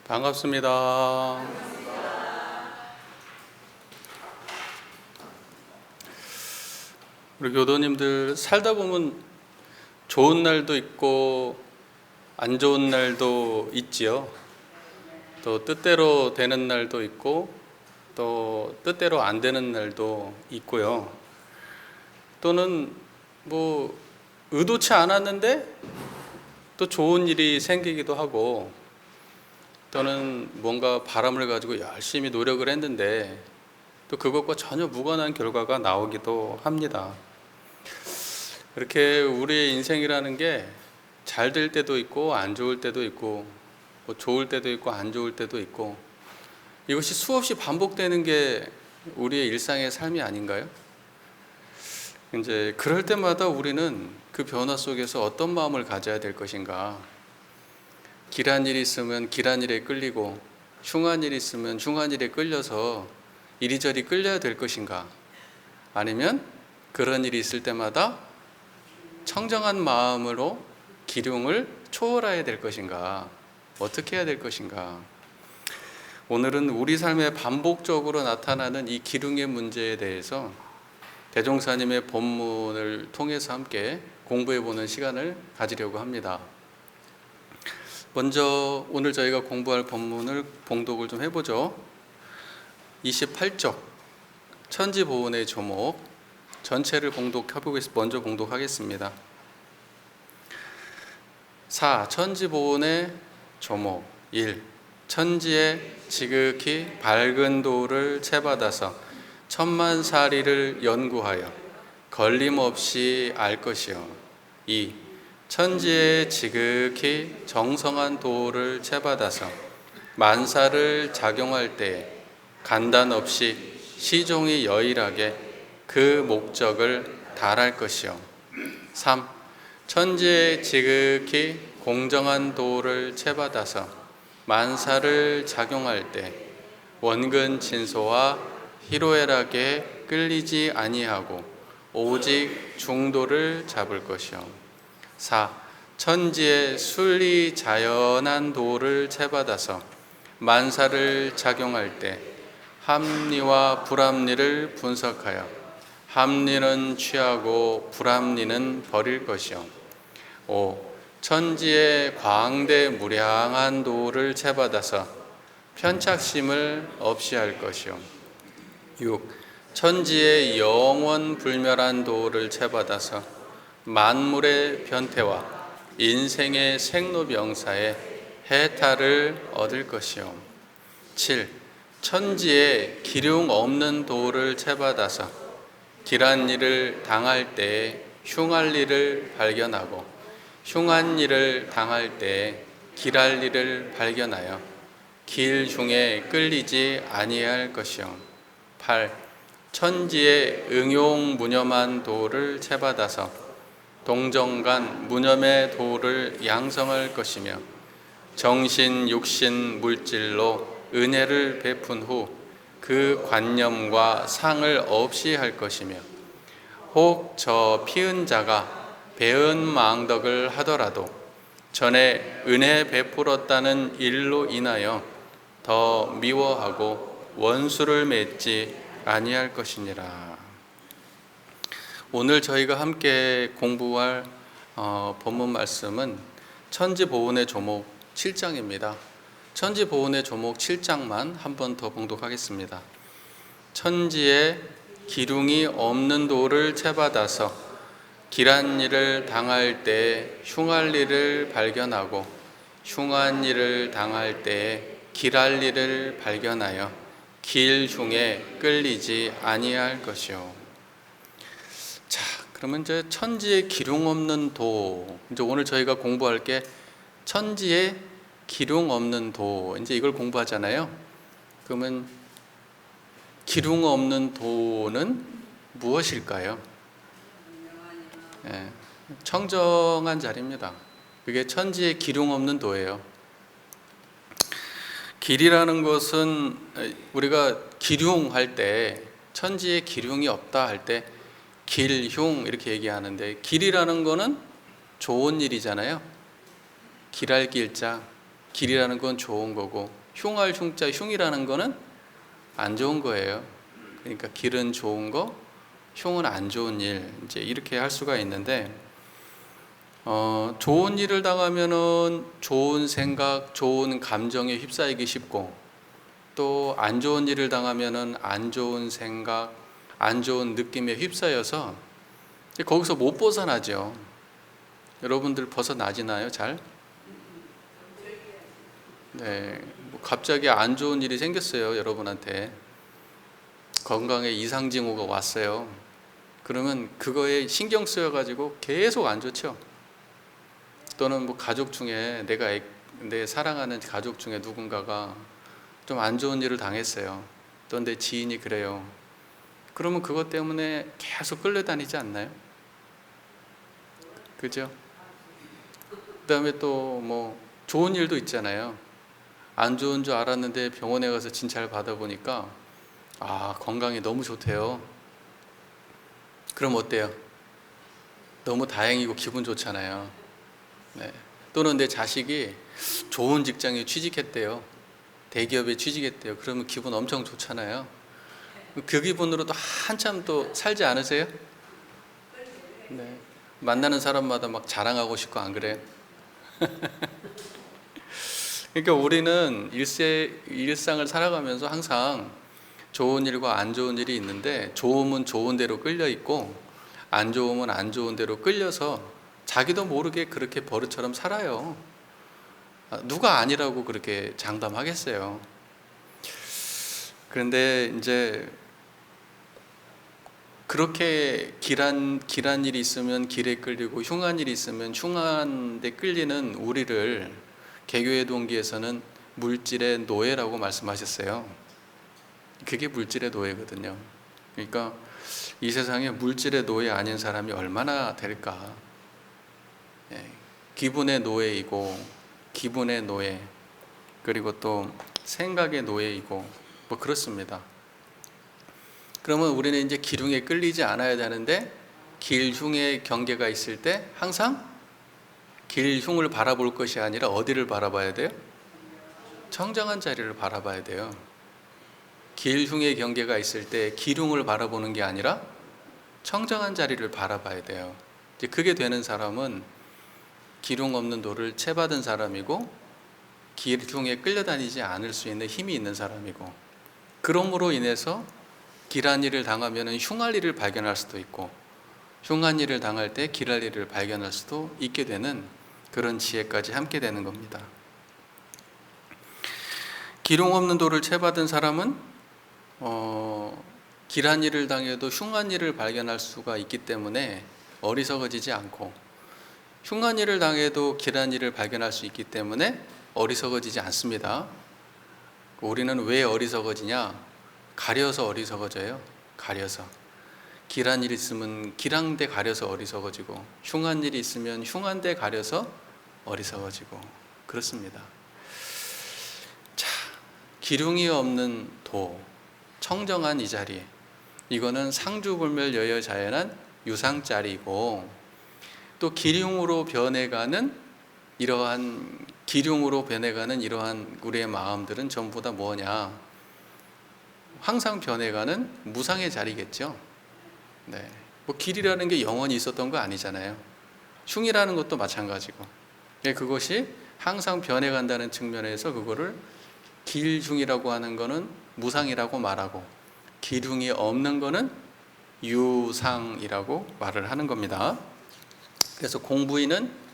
반갑습니다. 우리 교도님들 살다 보면 좋은 날도 있고 안 좋은 날도 있지요. 또 뜻대로 되는 날도 있고 또 뜻대로 안 되는 날도 있고요. 또는 뭐 의도치 않았는데 또 좋은 일이 생기기도 하고, 또는 뭔가 바람을 가지고 열심히 노력을 했는데 또 그것과 전혀 무관한 결과가 나오기도 합니다. 이렇게 우리의 인생이라는 게 잘 될 때도 있고 안 좋을 때도 있고, 뭐 좋을 때도 있고 안 좋을 때도 있고, 이것이 수없이 반복되는 게 우리의 일상의 삶이 아닌가요? 이제 그럴 때마다 우리는 그 변화 속에서 어떤 마음을 가져야 될 것인가? 길한 일이 있으면 길한 일에 끌리고, 흉한 일이 있으면 흉한 일에 끌려서 이리저리 끌려야 될 것인가? 아니면 그런 일이 있을 때마다 청정한 마음으로 기륭을 초월해야 될 것인가? 어떻게 해야 될 것인가? 오늘은 우리 삶에 반복적으로 나타나는 이 기륭의 문제에 대해서 대종사님의 본문을 통해서 함께 공부해보는 시간을 가지려고 합니다. 먼저 오늘 저희가 공부할 본문을 봉독을 좀 해보죠. 28쪽 천지보훈의 조목 전체를 먼저 봉독하겠습니다. 4. 천지보훈의 조목 1. 천지에 지극히 밝은 도를 채받아서 천만사리를 연구하여 걸림없이 알 것이요. 2. 천지에 지극히 정성한 도를 채받아서 만사를 작용할 때에 간단 없이 시종이 여일하게 그 목적을 달할 것이요. 3. 천지에 지극히 공정한 도를 채받아서 만사를 작용할 때 원근 진소와 희로애락에 끌리지 아니하고 오직 중도를 잡을 것이요. 4. 천지에 순리 자연한 도를 채받아서 만사를 작용할 때 합리와 불합리를 분석하여 합리는 취하고 불합리는 버릴 것이요. 5. 천지에 광대무량한 도를 채받아서 편착심을 없이 할 것이요. 6. 천지에 영원불멸한 도를 채받아서 만물의 변태와 인생의 생로병사에 해탈을 얻을 것이요. 7. 천지에 기륭 없는 도를 채받아서 길한 일을 당할 때에 흉할 일을 발견하고 흉한 일을 당할 때에 길할 일을 발견하여 길 흉에 끌리지 아니할 것이요. 8. 천지에 응용무념한 도를 채받아서 동정간 무념의 도를 양성할 것이며 정신, 육신, 물질로 은혜를 베푼 후 그 관념과 상을 없이 할 것이며 혹 저 피은 자가 배은 망덕을 하더라도 전에 은혜 베풀었다는 일로 인하여 더 미워하고 원수를 맺지 아니할 것이니라. 오늘 저희가 함께 공부할 본문 말씀은 천지보훈의 조목 7장입니다. 천지보훈의 조목 7장만 한 번 더 봉독하겠습니다. 천지에 기륭이 없는 도를 채받아서 길한 일을 당할 때에 흉할 일을 발견하고 흉한 일을 당할 때에 길할 일을 발견하여 길 흉에 끌리지 아니할 것이요. 자, 그러면 이제 천지에 기륭 없는 도, 이제 오늘 저희가 공부할 게 천지에 기륭 없는 도, 이제 이걸 공부하잖아요. 그러면 기륭 없는 도는 무엇일까요? 청정한 자리입니다. 그게 천지에 기륭 없는 도예요. 길이라는 것은 우리가 기륭할 때, 천지에 기륭이 없다 할 때 길흉 이렇게 얘기하는데, 길이라는 거는 좋은 일이잖아요. 길할 길자, 길이라는 건 좋은 거고, 흉할 흉자 흉이라는 거는 안 좋은 거예요. 그러니까 길은 좋은 거, 흉은 안 좋은 일, 이제 이렇게 할 수가 있는데, 좋은 일을 당하면은 좋은 생각, 좋은 감정에 휩싸이기 쉽고, 또 안 좋은 일을 당하면은 안 좋은 생각, 안 좋은 느낌에 휩싸여서 거기서 못 벗어나죠. 여러분들 벗어나지나요, 잘? 네, 뭐 갑자기 안 좋은 일이 생겼어요, 여러분한테. 건강에 이상 징후가 왔어요. 그러면 그거에 신경 쓰여가지고 계속 안 좋죠. 또는 뭐 가족 중에 내 사랑하는 가족 중에 누군가가 좀 안 좋은 일을 당했어요. 또 내 지인이 그래요. 그러면 그것 때문에 계속 끌려다니지 않나요? 그죠? 그다음에 또 뭐 좋은 일도 있잖아요. 안 좋은 줄 알았는데 병원에 가서 진찰 받아보니까 건강이 너무 좋대요. 그럼 어때요? 너무 다행이고 기분 좋잖아요. 네. 또는 내 자식이 좋은 직장에 취직했대요. 대기업에 취직했대요. 그러면 기분 엄청 좋잖아요. 그 기분으로 또 한참 또 살지 않으세요? 네. 만나는 사람마다 막 자랑하고 싶고 안 그래요? 그러니까 우리는 일상을 살아가면서 항상 좋은 일과 안 좋은 일이 있는데, 좋으면 좋은 대로 끌려 있고 안 좋으면 안 좋은 대로 끌려서 자기도 모르게 그렇게 버릇처럼 살아요. 누가 아니라고 그렇게 장담하겠어요. 그런데 이제 그렇게 길한 일이 있으면 길에 끌리고 흉한 일이 있으면 흉한 데 끌리는 우리를 개교의 동기에서는 물질의 노예라고 말씀하셨어요. 그게 물질의 노예거든요. 그러니까 이 세상에 물질의 노예 아닌 사람이 얼마나 될까? 기분의 노예이고, 기분의 노예, 그리고 또 생각의 노예이고, 뭐 그렇습니다. 그러면 우리는 이제 기흉에 끌리지 않아야 되는데, 길흉의 경계가 있을 때 항상 길흉을 바라볼 것이 아니라 어디를 바라봐야 돼요? 청정한 자리를 바라봐야 돼요. 길흉의 경계가 있을 때 기흉을 바라보는 게 아니라 청정한 자리를 바라봐야 돼요. 이제 그게 되는 사람은 기흉 없는 도를 채받은 사람이고, 길흉에 끌려다니지 않을 수 있는 힘이 있는 사람이고, 그러므로 인해서 길한 일을 당하면 흉할 일을 발견할 수도 있고, 흉한 일을 당할 때 길할 일을 발견할 수도 있게 되는 그런 지혜까지 함께 되는 겁니다. 기흉 없는 도를 채받은 사람은 길한 일을 당해도 흉한 일을 발견할 수가 있기 때문에 어리석어지지 않고, 흉한 일을 당해도 길한 일을 발견할 수 있기 때문에 어리석어지지 않습니다. 우리는 왜 어리석어지냐? 가려서 어리석어져요. 가려서. 길한 일이 있으면 길한 데 가려서 어리석어지고, 흉한 일이 있으면 흉한 데 가려서 어리석어지고, 그렇습니다. 자, 기흉이 없는 도, 청정한 이 자리, 이거는 상주불멸 여여자연한 유상자리고, 또 기흉으로 변해가는 이러한 우리의 마음들은 전부 다 뭐냐? 항상 변해가는 무상의 자리겠죠. 네. 뭐 길이라는 게 영원히 있었던 거 아니잖아요. 흉이라는 것도 마찬가지고. 그것이 항상 변해간다는 측면에서 그거를 길흉이라고 하는 거는 무상이라고 말하고, 길흉이 없는 거는 유상이라고 말을 하는 겁니다. 그래서 공부인은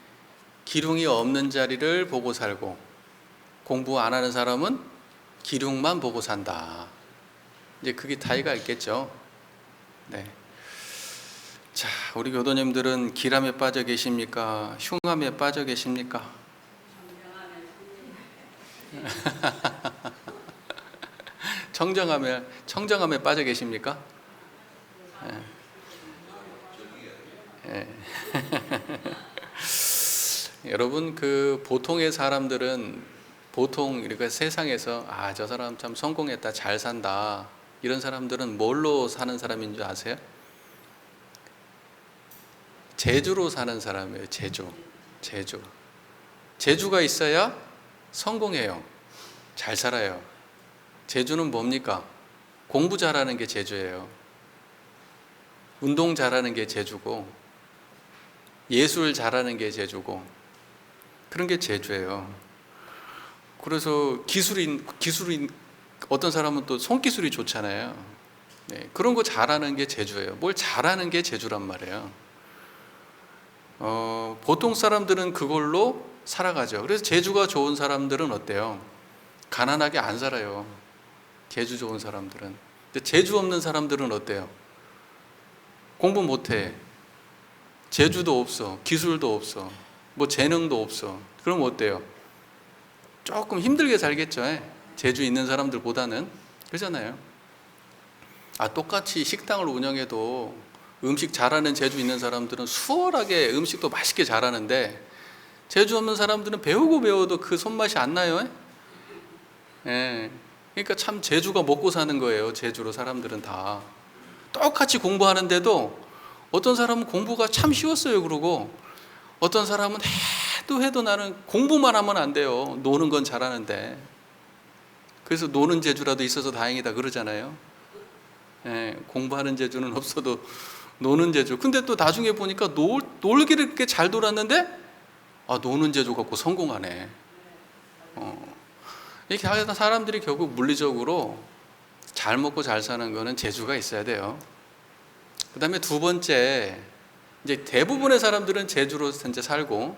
기흉이 없는 자리를 보고 살고, 공부 안 하는 사람은 기흉만 보고 산다. 이제 그게 다이가 있겠죠. 네. 자, 우리 교도님들은 길함에 빠져 계십니까? 흉함에 빠져 계십니까? 청정함에 빠져 계십니까? 네. 네. 여러분, 그 보통의 사람들은 보통 이렇게 세상에서 저 사람 참 성공했다, 잘 산다, 이런 사람들은 뭘로 사는 사람인 줄 아세요? 재주로 사는 사람이에요. 재주가 있어야 성공해요. 잘 살아요. 재주는 뭡니까? 공부 잘하는 게 재주예요. 운동 잘하는 게 재주고, 예술 잘하는 게 재주고, 그런 게 재주예요. 그래서 기술인 어떤 사람은 또 손기술이 좋잖아요. 네, 그런 거 잘하는 게 재주예요. 뭘 잘하는 게 재주란 말이에요. 보통 사람들은 그걸로 살아가죠. 그래서 재주가 좋은 사람들은 어때요? 가난하게 안 살아요. 재주 좋은 사람들은. 근데 재주 없는 사람들은 어때요? 공부 못해. 재주도 없어. 기술도 없어. 뭐 재능도 없어. 그럼 어때요? 조금 힘들게 살겠죠. 재주 있는 사람들보다는. 그러잖아요. 똑같이 식당을 운영해도 음식 잘하는 재주 있는 사람들은 수월하게 음식도 맛있게 잘하는데, 재주 없는 사람들은 배우고 배워도 그 손맛이 안 나요. 예. 그러니까 참 재주가 먹고 사는 거예요. 재주로 사람들은 다. 똑같이 공부하는데도 어떤 사람은 공부가 참 쉬웠어요. 그러고 어떤 사람은 해도 나는 공부만 하면 안 돼요. 노는 건 잘하는데. 그래서 노는 재주라도 있어서 다행이다 그러잖아요. 예, 공부하는 재주는 없어도 노는 재주. 근데 또 나중에 보니까 놀기를 그렇게 잘 놀았는데 노는 재주 갖고 성공하네. 이렇게 하다 사람들이 결국 물리적으로 잘 먹고 잘 사는 거는 재주가 있어야 돼요. 그 다음에 두 번째, 이제 대부분의 사람들은 재주로 현재 살고,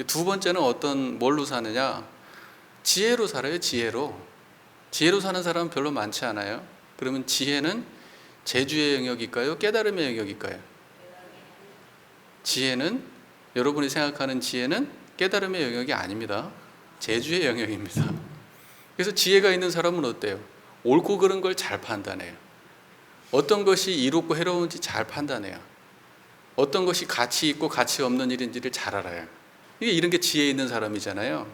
두 번째는 뭘로 사느냐? 지혜로 살아요. 지혜로 사는 사람은 별로 많지 않아요. 그러면 지혜는 재주의 영역일까요? 깨달음의 영역일까요? 지혜는, 여러분이 생각하는 지혜는 깨달음의 영역이 아닙니다. 재주의 영역입니다. 그래서 지혜가 있는 사람은 어때요? 옳고 그른 걸 잘 판단해요. 어떤 것이 이롭고 해로운지 잘 판단해요. 어떤 것이 가치 있고 가치 없는 일인지를 잘 알아요. 이런 게 지혜 있는 사람이잖아요.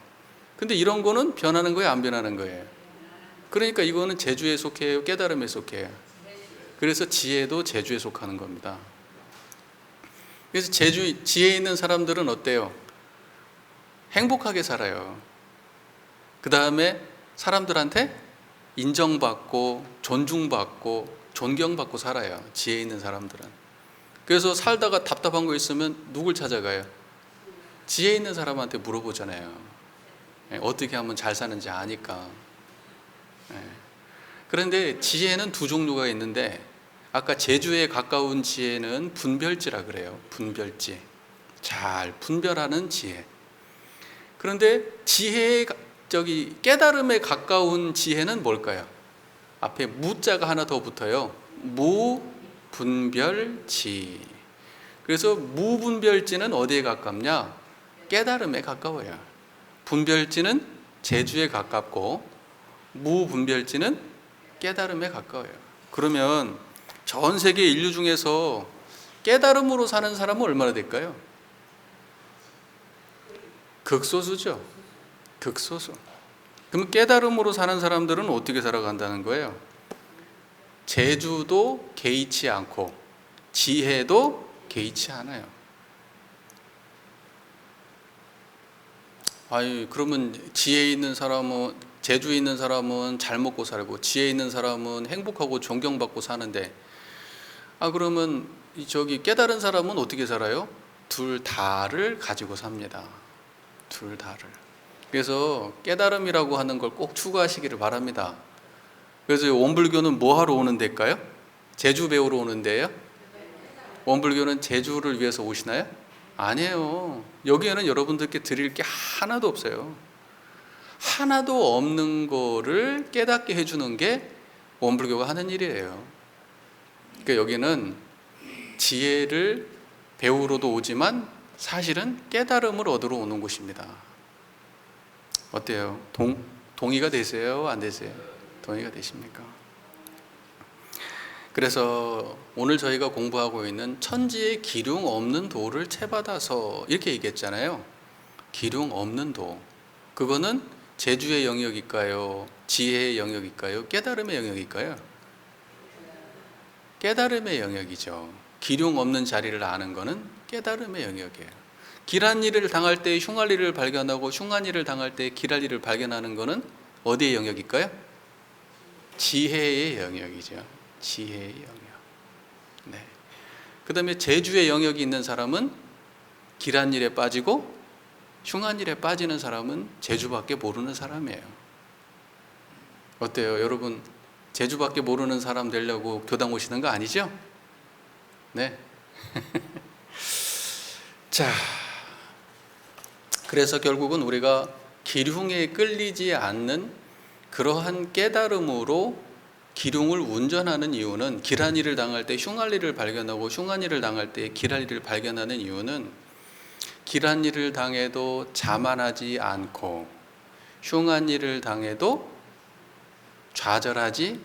근데 이런 거는 변하는 거예요, 안 변하는 거예요? 그러니까 이거는 재주에 속해요, 깨달음에 속해요? 그래서 지혜도 재주에 속하는 겁니다. 그래서 지혜 있는 사람들은 어때요? 행복하게 살아요. 그 다음에 사람들한테 인정받고 존중받고 존경받고 살아요. 지혜 있는 사람들은. 그래서 살다가 답답한 거 있으면 누굴 찾아가요? 지혜 있는 사람한테 물어보잖아요. 어떻게 하면 잘 사는지 아니까. 그런데 지혜는 두 종류가 있는데, 아까 재주에 가까운 지혜는 분별지라 그래요. 분별지. 잘 분별하는 지혜. 그런데 깨달음에 가까운 지혜는 뭘까요? 앞에 무자가 하나 더 붙어요. 무분별지. 그래서 무분별지는 어디에 가깝냐? 깨달음에 가까워요. 분별지는 재주에 가깝고 무분별지는 깨달음에 가까워요. 그러면 전 세계 인류 중에서 깨달음으로 사는 사람은 얼마나 될까요? 극소수죠. 극소수. 그럼 깨달음으로 사는 사람들은 어떻게 살아간다는 거예요? 재주도 개의치 않고 지혜도 개의치 않아요. 그러면 재주 있는 사람은 잘 먹고 살고 지혜 있는 사람은 행복하고 존경받고 사는데, 그러면 깨달은 사람은 어떻게 살아요? 둘 다를 가지고 삽니다. 둘 다를. 그래서 깨달음이라고 하는 걸 꼭 추구하시기를 바랍니다. 그래서 원불교는 뭐 하러 오는 데일까요? 재주 배우러 오는 데예요? 원불교는 재주를 위해서 오시나요? 아니에요. 여기에는 여러분들께 드릴 게 하나도 없어요. 하나도 없는 거를 깨닫게 해주는 게 원불교가 하는 일이에요. 그러니까 여기는 지혜를 배우러도 오지만 사실은 깨달음을 얻으러 오는 곳입니다. 어때요? 동의가 되세요? 안 되세요? 동의가 되십니까? 그래서 오늘 저희가 공부하고 있는 천지의 기륭 없는 도를 채받아서 이렇게 얘기했잖아요. 기륭 없는 도. 그거는 재주의 영역일까요? 지혜의 영역일까요? 깨달음의 영역일까요? 깨달음의 영역이죠. 기륭 없는 자리를 아는 거는 깨달음의 영역이에요. 길한 일을 당할 때 흉할 일을 발견하고 흉한 일을 당할 때 길할 일을 발견하는 것은 어디의 영역일까요? 지혜의 영역이죠. 지혜의 영역. 네. 그 다음에 재주의 영역이 있는 사람은 길한 일에 빠지고 흉한 일에 빠지는 사람은 재주밖에 모르는 사람이에요. 어때요? 여러분 재주밖에 모르는 사람 되려고 교당 오시는 거 아니죠? 네. 자, 그래서 결국은 우리가 기륭에 끌리지 않는 그러한 깨달음으로 기륭을 운전하는 이유는, 길한 일을 당할 때 흉할 일을 발견하고 흉한 일을 당할 때 길할 일을 발견하는 이유는 길한 일을 당해도 자만하지 않고 흉한 일을 당해도 좌절하지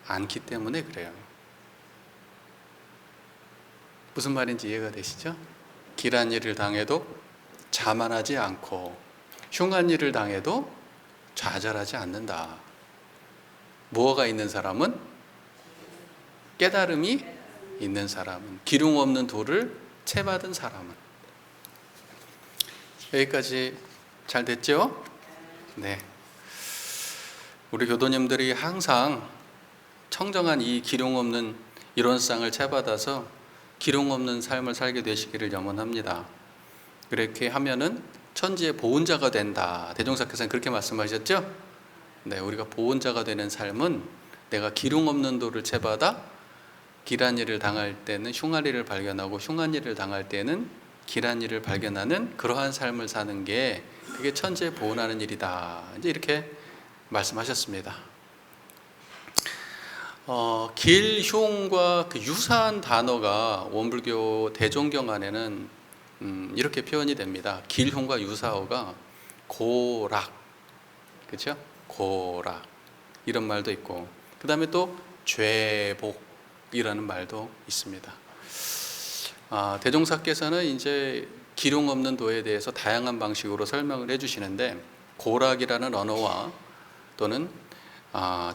않기 때문에 그래요. 무슨 말인지 이해가 되시죠? 길한 일을 당해도 자만하지 않고 흉한 일을 당해도 좌절하지 않는다. 무엇가 있는 사람은? 깨달음이 있는 사람은, 기륭 없는 도를 채받은 사람은. 여기까지 잘 됐죠? 네. 우리 교도님들이 항상 청정한 이 기룡 없는 이론상을 채받아서 기룡 없는 삶을 살게 되시기를 염원합니다. 그렇게 하면은 천지의 보훈자가 된다. 대종사께서는 그렇게 말씀하셨죠? 네, 우리가 보훈자가 되는 삶은 내가 기룡 없는 도를 채받아 길한 일을 당할 때는 흉한 일을 발견하고 흉한 일을 당할 때는 길한 일을 발견하는 그러한 삶을 사는 게 그게 천지에 보훈하는 일이다. 이제 이렇게 말씀하셨습니다. 길흉과 그 유사한 단어가 원불교 대종경 안에는 이렇게 표현이 됩니다. 길흉과 유사어가 고락, 그렇죠? 고락 이런 말도 있고, 그 다음에 또 죄복이라는 말도 있습니다. 대종사께서는 이제 기룡 없는 도에 대해서 다양한 방식으로 설명을 해주시는데, 고락이라는 언어와 또는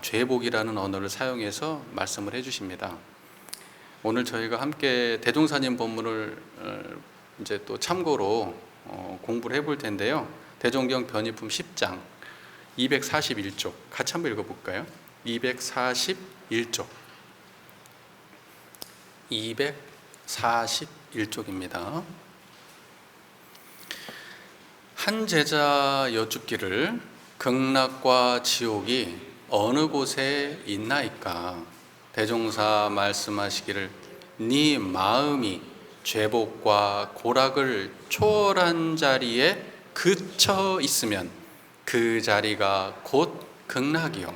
죄복이라는 언어를 사용해서 말씀을 해주십니다. 오늘 저희가 함께 대종사님 본문을 이제 또 참고로 공부를 해볼 텐데요. 대종경 변이품 10장 241쪽 같이 한번 읽어볼까요? 241쪽 241쪽입니다. 한 제자 여쭙기를 극락과 지옥이 어느 곳에 있나이까? 대종사 말씀하시기를 네 마음이 죄복과 고락을 초월한 자리에 그쳐 있으면 그 자리가 곧 극락이요,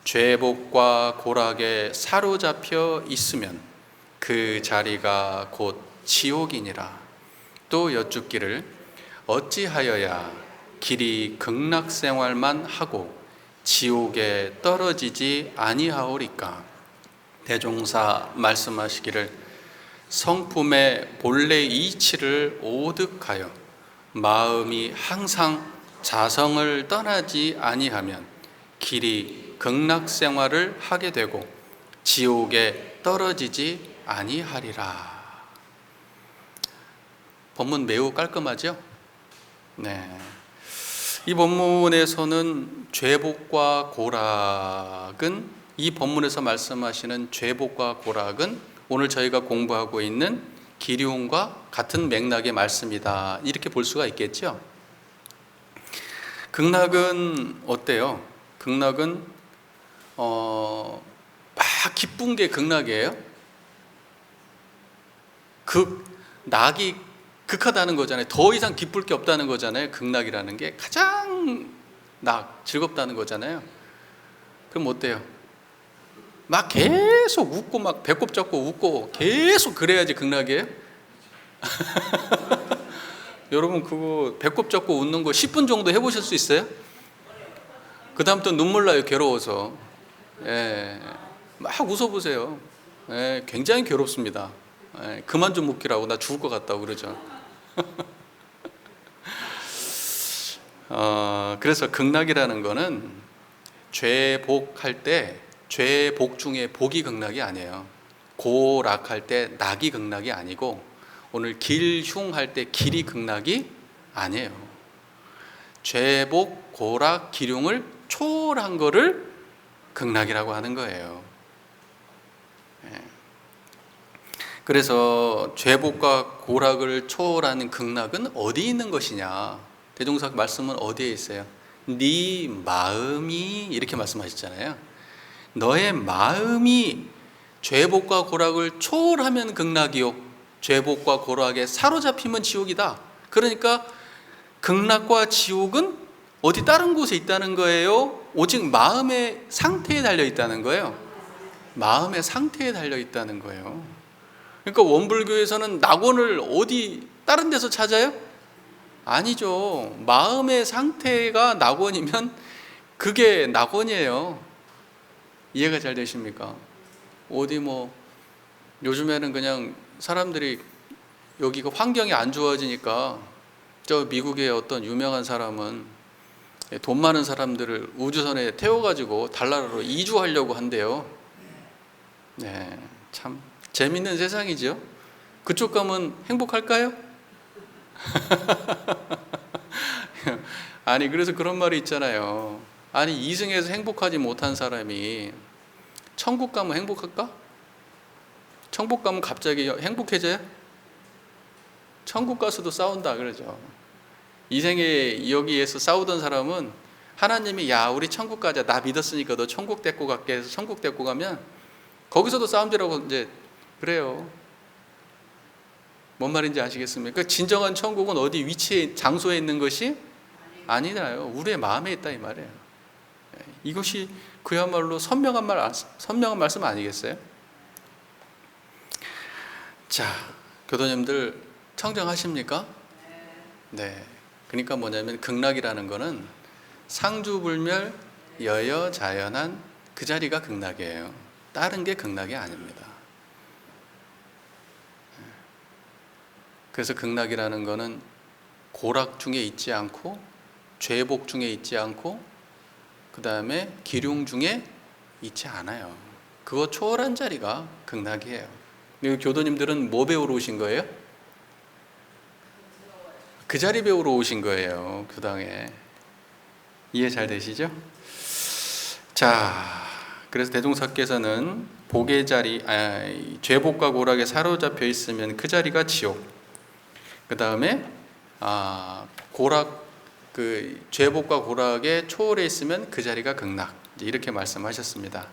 죄복과 고락에 사로잡혀 있으면 그 자리가 곧 지옥이니라. 또 여쭙기를 어찌하여야 길이 극락 생활만 하고 지옥에 떨어지지 아니하오리까? 대종사 말씀하시기를 성품의 본래 이치를 오득하여 마음이 항상 자성을 떠나지 아니하면 길이 극락 생활을 하게 되고 지옥에 떨어지지 아니하리라. 본문 매우 깔끔하죠? 네. 이 본문에서는 죄복과 고락은, 이 본문에서 말씀하시는 죄복과 고락은 오늘 저희가 공부하고 있는 기륭과 같은 맥락의 말씀이다. 이렇게 볼 수가 있겠죠? 극락은 어때요? 극락은 막 기쁜 게 극락이에요? 낙이 극하다는 거잖아요. 더 이상 기쁠 게 없다는 거잖아요. 극락이라는 게 가장 즐겁다는 거잖아요. 그럼 어때요? 막 계속 웃고 막 배꼽 잡고 웃고 계속 그래야지 극락이에요? 여러분 그거 배꼽 잡고 웃는 거 10분 정도 해보실 수 있어요? 그 다음부터 눈물 나요. 괴로워서. 막 웃어보세요. 굉장히 괴롭습니다. 그만 좀 웃기라고, 나 죽을 것 같다고 그러죠. 그래서 극락이라는 거는 죄복할 때, 죄복 중에 복이 극락이 아니에요. 고락할 때 낙이 극락이 아니고 오늘 길흉할 때 길이 극락이 아니에요. 죄복, 고락, 기륭을 초월한 거를 극락이라고 하는 거예요. 그래서 죄복과 고락을 초월하는 극락은 어디 있는 것이냐? 대종사 말씀은 어디에 있어요? 네 마음이, 이렇게 말씀하셨잖아요. 너의 마음이 죄복과 고락을 초월하면 극락이요, 죄복과 고락에 사로잡히면 지옥이다. 그러니까 극락과 지옥은 어디 다른 곳에 있다는 거예요? 오직 마음의 상태에 달려 있다는 거예요. 마음의 상태에 달려 있다는 거예요. 그러니까 원불교에서는 낙원을 어디 다른 데서 찾아요? 아니죠. 마음의 상태가 낙원이면 그게 낙원이에요. 이해가 잘 되십니까? 어디 요즘에는 그냥 사람들이 여기가 환경이 안 좋아지니까 저 미국의 어떤 유명한 사람은 돈 많은 사람들을 우주선에 태워가지고 달나라로 이주하려고 한대요. 네, 참 재밌는 세상이죠. 그쪽 가면 행복할까요? 아니, 그래서 그런 말이 있잖아요. 아니, 이승에서 행복하지 못한 사람이 천국 가면 행복할까? 천국 가면 갑자기 행복해져요? 천국 가서도 싸운다 그러죠. 이생에 여기에서 싸우던 사람은 하나님이 야, 우리 천국 가자, 나 믿었으니까 너 천국 데리고 갈게 해서 천국 데리고 가면 거기서도 싸움질하고 이제 그래요. 뭔 말인지 아시겠습니까? 진정한 천국은 어디 위치에, 장소에 있는 것이 아니라요. 우리의 마음에 있다 이 말이에요. 이것이 그야말로 선명한 말씀 아니겠어요? 자, 교도님들 청정하십니까? 네. 그러니까 뭐냐면 극락이라는 거는 상주불멸 여여자연한 그 자리가 극락이에요. 다른 게 극락이 아닙니다. 그래서 극락이라는 거는 고락 중에 있지 않고 죄복 중에 있지 않고 그 다음에 기륭 중에 있지 않아요. 그거 초월한 자리가 극락이에요. 교도님들은 뭐 배우러 오신 거예요? 그 자리 배우러 오신 거예요. 교당에. 이해 잘 되시죠? 자, 그래서 대종사께서는 복의 자리, 죄복과 고락에 사로잡혀 있으면 그 자리가 지옥. 그 다음에 고락, 죄복과 고락에 초월해 있으면 그 자리가 극락. 이렇게 말씀하셨습니다.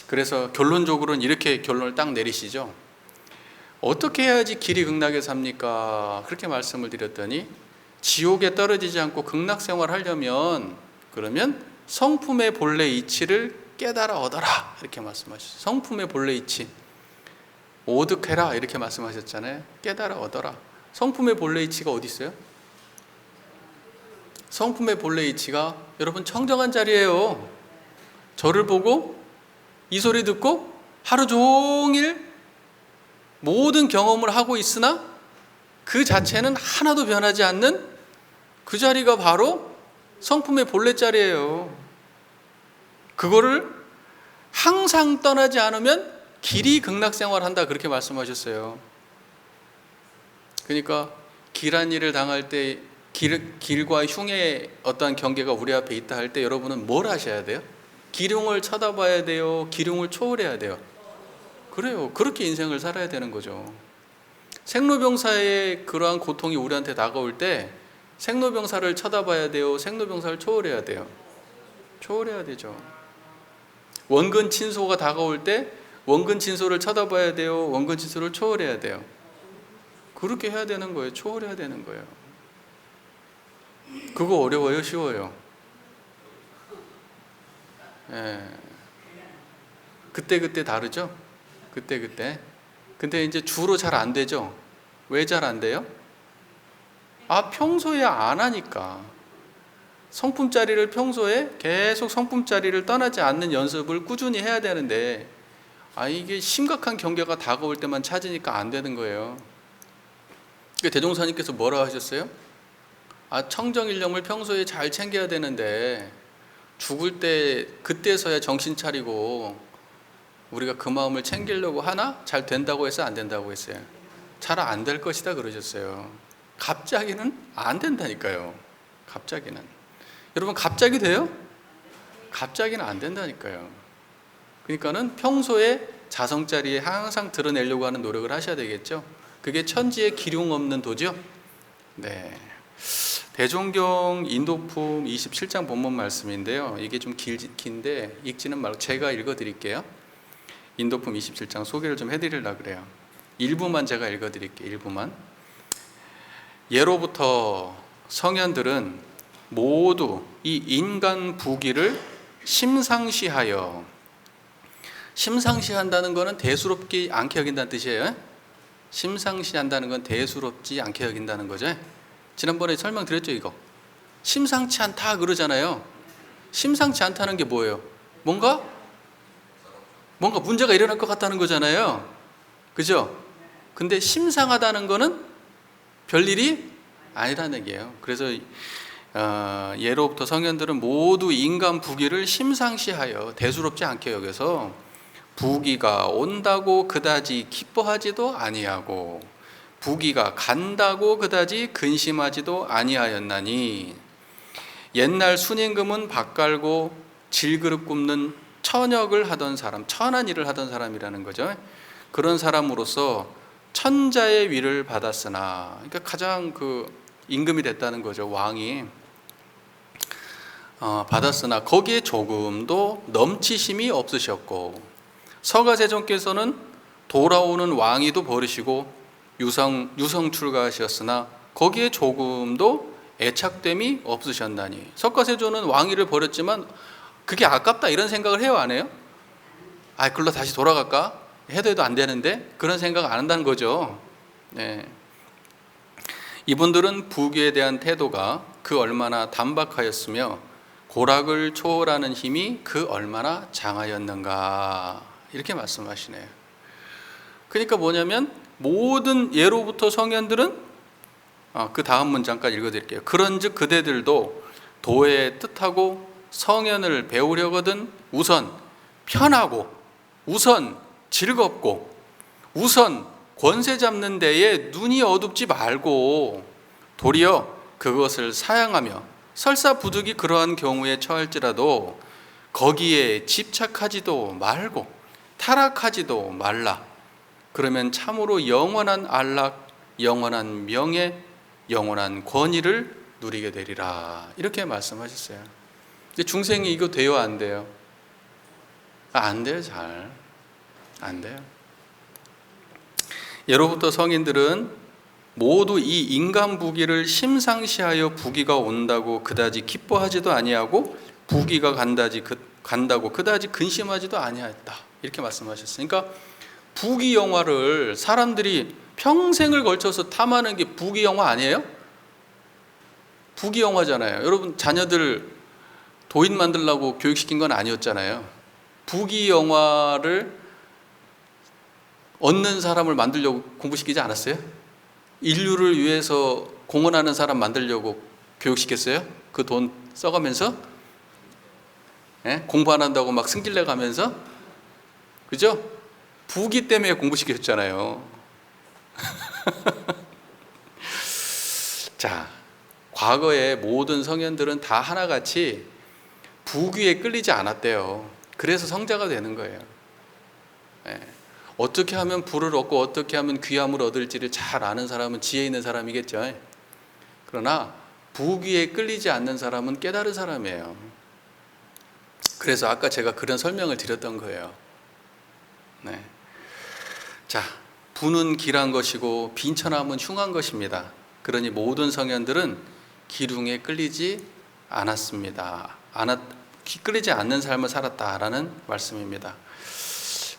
그래서 결론적으로는 이렇게 결론을 딱 내리시죠. 어떻게 해야지 길이 극락에 삽니까? 그렇게 말씀을 드렸더니 지옥에 떨어지지 않고 극락 생활을 하려면 그러면 성품의 본래 이치를 깨달아 얻어라. 이렇게 말씀하셨어요. 성품의 본래 이치. 오득해라. 이렇게 말씀하셨잖아요. 깨달아 얻어라. 성품의 본래 이치가 어디 있어요? 성품의 본래 이치가 여러분 청정한 자리예요. 저를 보고 이 소리 듣고 하루 종일 모든 경험을 하고 있으나 그 자체는 하나도 변하지 않는 그 자리가 바로 성품의 본래 자리예요. 그거를 항상 떠나지 않으면 길이 극락생활한다 그렇게 말씀하셨어요. 그러니까 길한 일을 당할 때 길과 흉의 어떠한 경계가 우리 앞에 있다 할 때 여러분은 뭘 하셔야 돼요? 기륭을 쳐다봐야 돼요? 기륭을 초월해야 돼요? 그래요. 그렇게 인생을 살아야 되는 거죠. 생로병사의 그러한 고통이 우리한테 다가올 때 생로병사를 쳐다봐야 돼요? 생로병사를 초월해야 돼요? 초월해야 되죠. 원근친소가 다가올 때 원근친소를 쳐다봐야 돼요? 원근친소를 초월해야 돼요? 그렇게 해야 되는 거예요. 초월해야 되는 거예요. 그거 어려워요? 쉬워요? 그때 다르죠? 그때. 근데 이제 주로 잘 안 되죠? 왜 잘 안 돼요? 평소에 안 하니까. 성품자리를 평소에 계속 성품자리를 떠나지 않는 연습을 꾸준히 해야 되는데 이게 심각한 경계가 다가올 때만 찾으니까 안 되는 거예요. 대종사님께서 뭐라 하셨어요? 청정일념을 평소에 잘 챙겨야 되는데 죽을 때 그때서야 정신 차리고 우리가 그 마음을 챙기려고 하나? 잘 된다고 했어요? 안 된다고 했어요? 잘 안 될 것이다 그러셨어요. 갑자기는 안 된다니까요. 갑자기는. 여러분 갑자기 돼요? 갑자기는 안 된다니까요. 그러니까는 평소에 자성자리에 항상 드러내려고 하는 노력을 하셔야 되겠죠. 그게 천지의 기륭 없는 도죠. 네. 대종경 인도품 27장 본문 말씀인데요. 이게 좀 긴데 읽지는 말고 제가 읽어드릴게요. 인도품 27장 소개를 좀 해드리려고 그래요. 일부만 제가 읽어드릴게요. 일부만. 예로부터 성현들은 모두 이 인간 부귀를 심상시하여, 심상시한다는 것은 대수롭지 않게 여긴다는 뜻이에요. 심상시한다는 건 대수롭지 않게 여긴다는 거죠. 지난번에 설명드렸죠. 이거 심상치 않다 그러잖아요. 심상치 않다는 게 뭐예요? 뭔가 문제가 일어날 것 같다는 거잖아요. 그죠? 근데 심상하다는 거는 별일이 아니라는 얘기예요. 그래서 예로부터 성현들은 모두 인간 부귀를 심상시하여 대수롭지 않게 여겨서 부귀가 온다고 그다지 기뻐하지도 아니하고 부귀가 간다고 그다지 근심하지도 아니하였나니, 옛날 순임금은 밥 갈고 질그릇 굽는 천역을 하던 사람, 천한 일을 하던 사람이라는 거죠. 그런 사람으로서 천자의 위를 받았으나, 그러니까 가장 그 임금이 됐다는 거죠. 왕이 받았으나 거기에 조금도 넘치심이 없으셨고, 서가세종께서는 돌아오는 왕위도 버리시고 유성 출가하셨으나 거기에 조금도 애착됨이 없으셨나니. 석가세조는 왕위를 버렸지만 그게 아깝다 이런 생각을 해요, 안 해요? 글로 다시 돌아갈까? 해도 안 되는데 그런 생각 안 한다는 거죠. 네. 이분들은 부귀에 대한 태도가 그 얼마나 단박하였으며 고락을 초월하는 힘이 그 얼마나 장하였는가, 이렇게 말씀하시네요. 그러니까 뭐냐면 모든 예로부터 성현들은 그 다음 문장까지 읽어드릴게요. 그런즉 그대들도 도의 뜻하고 성현을 배우려거든 우선 편하고, 우선 즐겁고, 우선 권세 잡는 데에 눈이 어둡지 말고 도리어 그것을 사양하며 설사 부득이 그러한 경우에 처할지라도 거기에 집착하지도 말고 타락하지도 말라. 그러면 참으로 영원한 안락, 영원한 명예, 영원한 권위를 누리게 되리라. 이렇게 말씀하셨어요. 이제 중생이 이거 돼요, 안 돼요? 안 돼요, 잘. 안 돼요. 예로부터 성인들은 모두 이 인간 부귀를 심상시하여 부귀가 온다고 그다지 기뻐하지도 아니하고 부귀가 간다고 그다지 근심하지도 아니하였다. 이렇게 말씀하셨어요. 그러니까 부귀 영화를 사람들이 평생을 걸쳐서 탐하는 게 부귀 영화 아니에요? 부귀 영화잖아요. 여러분 자녀들 도인 만들려고 교육시킨 건 아니었잖아요. 부귀 영화를 얻는 사람을 만들려고 공부시키지 않았어요? 인류를 위해서 공헌하는 사람 만들려고 교육시켰어요? 그 돈 써가면서? 공부 안 한다고 막 승질내 가면서? 그죠? 부귀 때문에 공부시켰잖아요. 자, 과거의 모든 성현들은 다 하나같이 부귀에 끌리지 않았대요. 그래서 성자가 되는 거예요. 어떻게 하면 부를 얻고 어떻게 하면 귀함을 얻을지를 잘 아는 사람은 지혜 있는 사람이겠죠. 그러나 부귀에 끌리지 않는 사람은 깨달은 사람이에요. 그래서 아까 제가 그런 설명을 드렸던 거예요. 네. 자, 부는 길한 것이고 빈천함은 흉한 것입니다. 그러니 모든 성현들은 기륭에 끌리지 않았습니다. 끌리지 않는 삶을 살았다라는 말씀입니다.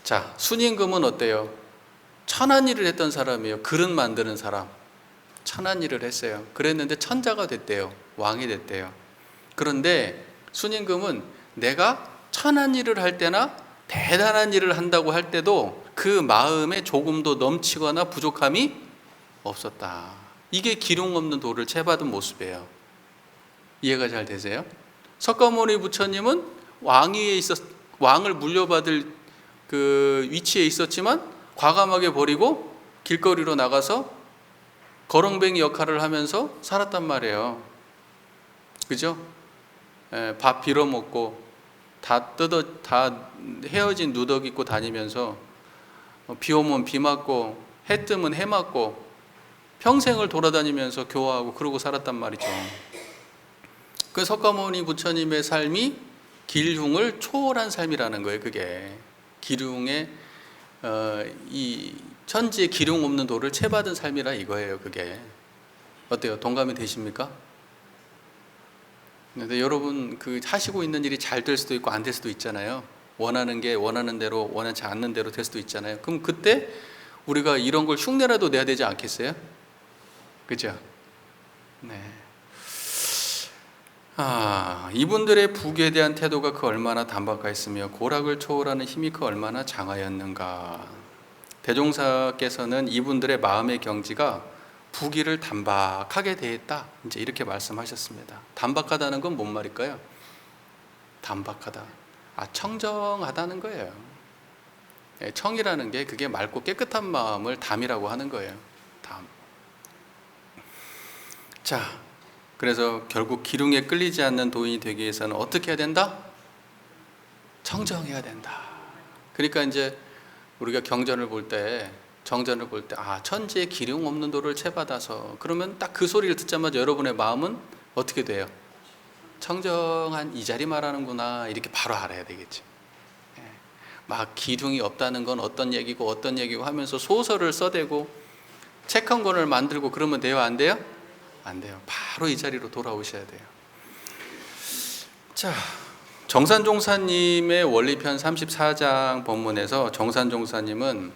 자, 순임금은 어때요? 천한 일을 했던 사람이에요. 그릇 만드는 사람. 천한 일을 했어요. 그랬는데 천자가 됐대요. 왕이 됐대요. 그런데 순임금은 내가 천한 일을 할 때나 대단한 일을 한다고 할 때도 그 마음에 조금도 넘치거나 부족함이 없었다. 이게 기륭 없는 도를 채받은 모습이에요. 이해가 잘 되세요? 석가모니 부처님은 왕을 물려받을 그 위치에 있었지만 과감하게 버리고 길거리로 나가서 거렁뱅이 역할을 하면서 살았단 말이에요. 그죠? 밥 빌어먹고 다 헤어진 누더기 입고 다니면서 비 오면 비 맞고 해 뜨면 해 맞고 평생을 돌아다니면서 교화하고 그러고 살았단 말이죠. 그 석가모니 부처님의 삶이 길흉을 초월한 삶이라는 거예요. 그게 기륭의 이 천지에 기륭 없는 도를 채받은 삶이라 이거예요. 그게 어때요? 동감이 되십니까? 근데 여러분 그 하시고 있는 일이 잘 될 수도 있고 안 될 수도 있잖아요. 원하는 게 원하는 대로 원하지 않는 대로 될 수도 있잖아요. 그럼 그때 우리가 이런 걸 흉내라도 내야 되지 않겠어요? 그죠? 네. 이분들의 북에 대한 태도가 그 얼마나 단박하였으며 고락을 초월하는 힘이 그 얼마나 장하였는가. 대종사께서는 이분들의 마음의 경지가 부기를 단박하게 대했다. 이제 이렇게 말씀하셨습니다. 단박하다는 건 뭔 말일까요? 단박하다. 청정하다는 거예요. 청이라는 게 그게 맑고 깨끗한 마음을 담이라고 하는 거예요. 담. 자, 그래서 결국 기륭에 끌리지 않는 도인이 되기 위해서는 어떻게 해야 된다? 청정해야 된다. 그러니까 이제 우리가 경전을 볼 때, 정전을 볼 때, 천지에 기륭 없는 도를 채받아서, 그러면 딱 그 소리를 듣자마자 여러분의 마음은 어떻게 돼요? 청정한 이 자리 말하는구나, 이렇게 바로 알아야 되겠죠. 막 기륭이 없다는 건 어떤 얘기고 어떤 얘기고 하면서 소설을 써대고 책 한 권을 만들고 그러면 돼요? 안 돼요? 안 돼요. 바로 이 자리로 돌아오셔야 돼요. 자, 정산종사님의 원리편 34장 본문에서 정산종사님은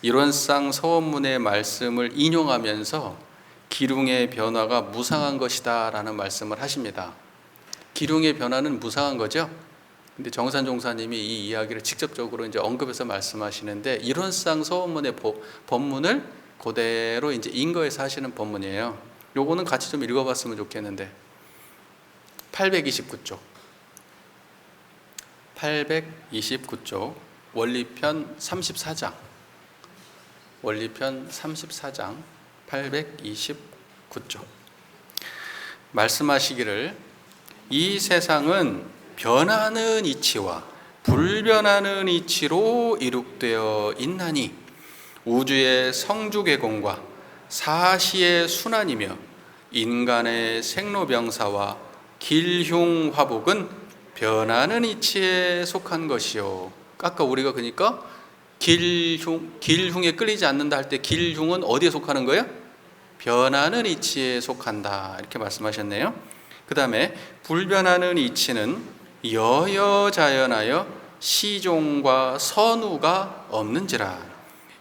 일원상 서원문의 말씀을 인용하면서 기륭의 변화가 무상한 것이다 라는 말씀을 하십니다. 기륭의 변화는 무상한 거죠. 근데 정산종사님이 이 이야기를 직접적으로 이제 언급해서 말씀하시는데 일원상 서원문의 본문을 그대로 이제 인거해서 하시는 본문이에요. 요거는 같이 좀 읽어봤으면 좋겠는데 829쪽 829쪽 원리편 34장 원리편 34장 829쪽 말씀하시기를 이 세상은 변하는 이치와 불변하는 이치로 이룩되어 있나니 우주의 성주개공과 사시의 순환이며 인간의 생로병사와 길흉화복은 변하는 이치에 속한 것이요. 아까 우리가 그러니까 길흉에 끌리지 않는다 할 때 길흉은 어디에 속하는 거예요? 변하는 이치에 속한다 이렇게 말씀하셨네요. 그 다음에 불변하는 이치는 여여자연하여 시종과 선우가 없는지라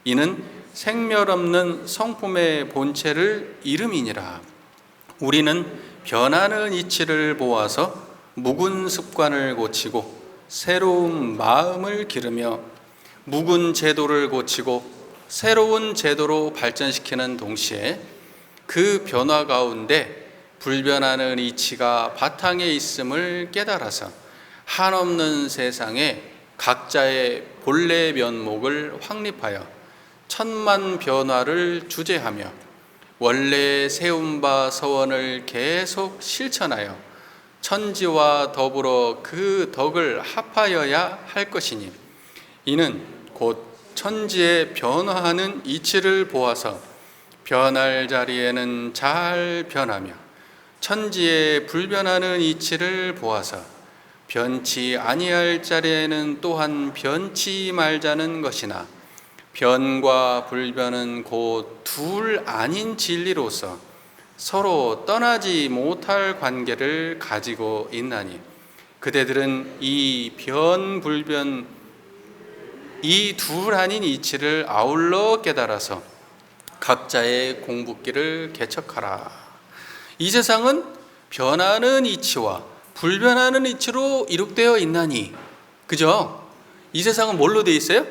이는 생멸 없는 성품의 본체를 이름이니라. 우리는 변하는 이치를 보아서 묵은 습관을 고치고 새로운 마음을 기르며 묵은 제도를 고치고 새로운 제도로 발전시키는 동시에 그 변화 가운데 불변하는 이치가 바탕에 있음을 깨달아서 한없는 세상에 각자의 본래 면목을 확립하여 천만 변화를 주재하며 원래 세운 바 서원을 계속 실천하여 천지와 더불어 그 덕을 합하여야 할 것이니 이는 곧 천지의 변화하는 이치를 보아서 변할 자리에는 잘 변하며 천지의 불변하는 이치를 보아서 변치 아니할 자리에는 또한 변치 말자는 것이나 변과 불변은 곧 둘 아닌 진리로서 서로 떠나지 못할 관계를 가지고 있나니 그대들은 이 변, 불변 이 둘 아닌 이치를 아울러 깨달아서 각자의 공부길을 개척하라. 이 세상은 변하는 이치와 불변하는 이치로 이룩되어 있나니 그죠? 이 세상은 뭘로 되어 있어요?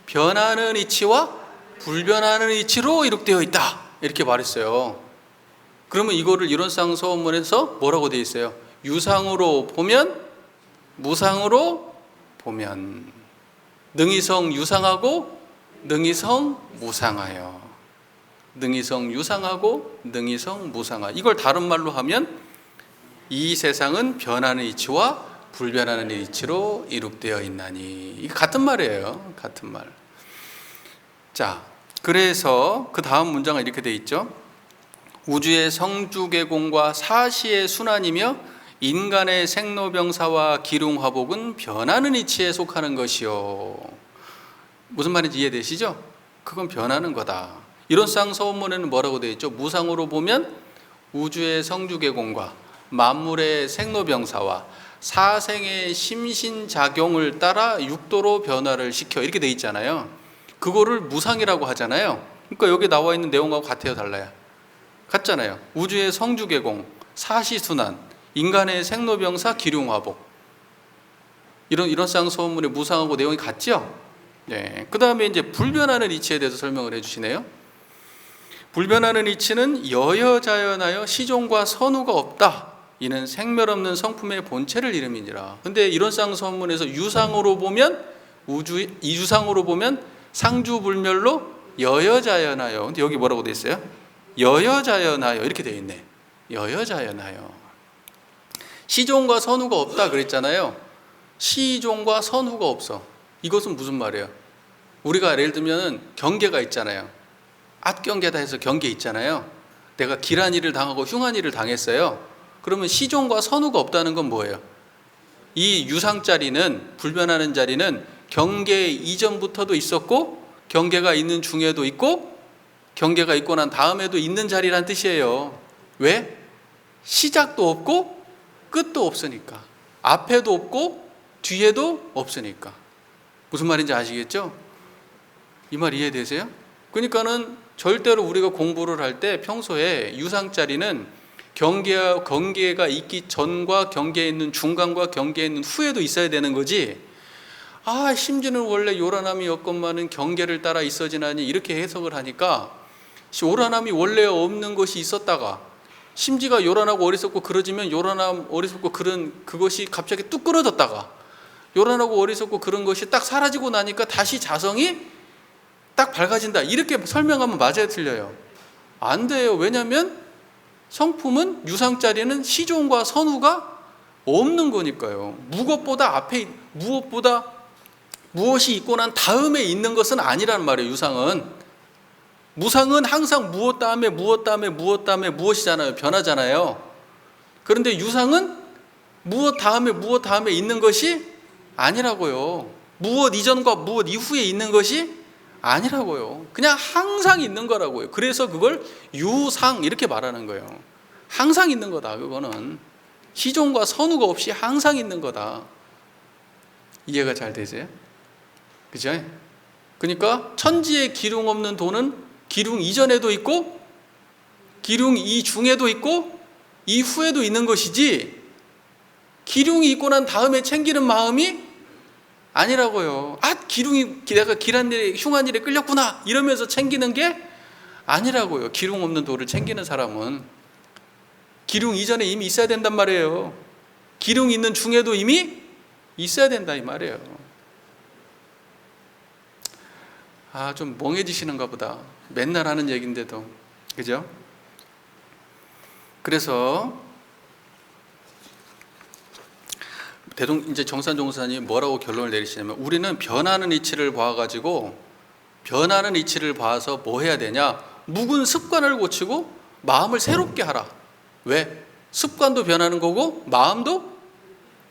변하는 이치와 불변하는 이치로 이룩되어 있다 이렇게 말했어요. 그러면 이거를 일원상 서원문에서 뭐라고 되어 있어요? 유상으로 보면 무상으로 보면 능이성 유상하고 능이성 무상하여 능이성 유상하고 능이성 무상하. 이걸 다른 말로 하면 이 세상은 변하는 이치와 불변하는 이치로 이룩되어 있나니. 이게 같은 말이에요. 같은 말. 자, 그래서 그 다음 문장은 이렇게 돼 있죠. 우주의 성주계공과 사시의 순환이며 인간의 생로병사와 기륭화복은 변하는 이치에 속하는 것이요. 무슨 말인지 이해되시죠? 그건 변하는 거다. 이론상 서원문에는 뭐라고 되어 있죠? 무상으로 보면 우주의 성주계공과 만물의 생로병사와 사생의 심신작용을 따라 육도로 변화를 시켜, 이렇게 되어 있잖아요. 그거를 무상이라고 하잖아요. 그러니까 여기 나와 있는 내용하고 같아요, 달라요? 같잖아요. 우주의 성주계공, 사시순환, 인간의 생로병사, 기륭화복. 이런 쌍소문의 무상하고 내용이 같죠? 네. 그 다음에 이제 불변하는 이치에 대해서 설명을 해주시네요. 불변하는 이치는 여여자연하여 시종과 선후가 없다. 이는 생멸 없는 성품의 본체를 이름이니라. 근데 이런 쌍소문에서 유상으로 보면 이유상으로 보면 상주불멸로 여여자연하여. 근데 여기 뭐라고 돼 있어요? 여여자연하여 이렇게 돼 있네. 여여자연하여. 시종과 선후가 없다 그랬잖아요. 시종과 선후가 없어. 이것은 무슨 말이에요? 우리가 예를 들면 경계가 있잖아요. 앗경계다 해서 경계 있잖아요. 내가 길한 일을 당하고 흉한 일을 당했어요. 그러면 시종과 선후가 없다는 건 뭐예요? 이 유상자리는, 불변하는 자리는 경계 이전부터도 있었고 경계가 있는 중에도 있고 경계가 있고 난 다음에도 있는 자리란 뜻이에요. 왜? 시작도 없고 끝도 없으니까. 앞에도 없고 뒤에도 없으니까. 무슨 말인지 아시겠죠? 이 말 이해되세요? 그러니까는 절대로 우리가 공부를 할 때 평소에 유상자리는 경계가 있기 전과 경계에 있는 중간과 경계에 있는 후에도 있어야 되는 거지. 심지는 원래 요란함이었건만은 경계를 따라 있어지나니 이렇게 해석을 하니까 요란함이 원래 없는 것이 있었다가 심지가 요란하고 어리석고 그러지면 요란함 어리석고 그것이 갑자기 뚝 끊어졌다가 요란하고 어리석고 그런 것이 딱 사라지고 나니까 다시 자성이 딱 밝아진다. 이렇게 설명하면 맞아요, 틀려요? 안 돼요. 왜냐하면 성품은 유상자리는 시종과 선후가 없는 거니까요. 무엇이 있고 난 다음에 있는 것은 아니란 말이에요. 유상은. 무상은 항상 무엇 다음에 무엇이잖아요. 변하잖아요. 그런데 유상은 무엇 다음에 있는 것이 아니라고요. 무엇 이전과 무엇 이후에 있는 것이 아니라고요. 그냥 항상 있는 거라고요. 그래서 그걸 유상 이렇게 말하는 거예요. 항상 있는 거다. 그거는 시종과 선후가 없이 항상 있는 거다. 이해가 잘 되세요? 그죠? 그러니까 천지에 기륭 없는 도는 기륭 이전에도 있고 기륭 이중에도 있고 이후에도 있는 것이지, 기륭이 있고 난 다음에 챙기는 마음이 아니라고요. 기륭이 내가 길한 일에 흉한 일에 끌렸구나 이러면서 챙기는 게 아니라고요. 기륭 없는 도를 챙기는 사람은 기륭 이전에 이미 있어야 된단 말이에요. 기륭 있는 중에도 이미 있어야 된다 이 말이에요. 좀 멍해지시는가 보다. 맨날 하는 얘기인데도. 그죠? 그래서 이제 정산종사님이 뭐라고 결론을 내리시냐면, 우리는 변하는 이치를 봐가지고 변하는 이치를 봐서 뭐 해야 되냐? 묵은 습관을 고치고 마음을 새롭게 하라. 왜? 습관도 변하는 거고 마음도